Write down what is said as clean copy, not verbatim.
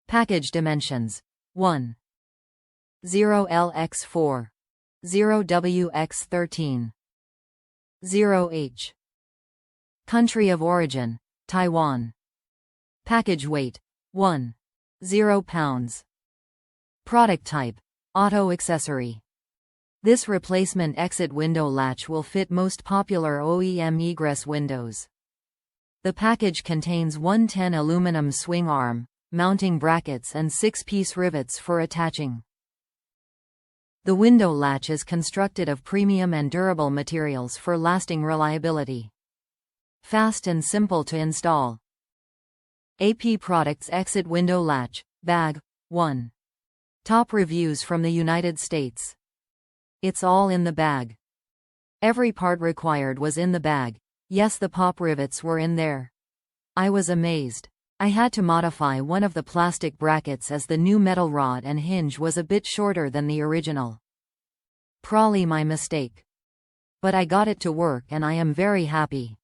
Package dimensions: 1. 0L×4, 0W×13, 0H. Country of origin: Taiwan. Package weight: 1.0 pounds. Product type: auto accessory. This replacement exit window latch will fit most popular OEM egress windows. The package contains 110 aluminum swing arm, mounting brackets and 6-piece rivets for attaching. The window latch is constructed of premium and durable materials for lasting reliability. Fast and simple to install. AP Products Exit Window Latch, Bag 1. Top reviews from the United States. It's all in the bag. Every part required was in the bag. Yes, the pop rivets were in there. I was amazed. I had to modify one of the plastic brackets as the new metal rod and hinge was a bit shorter than the original. Prolly, my mistake. But I got it to work and I am very happy.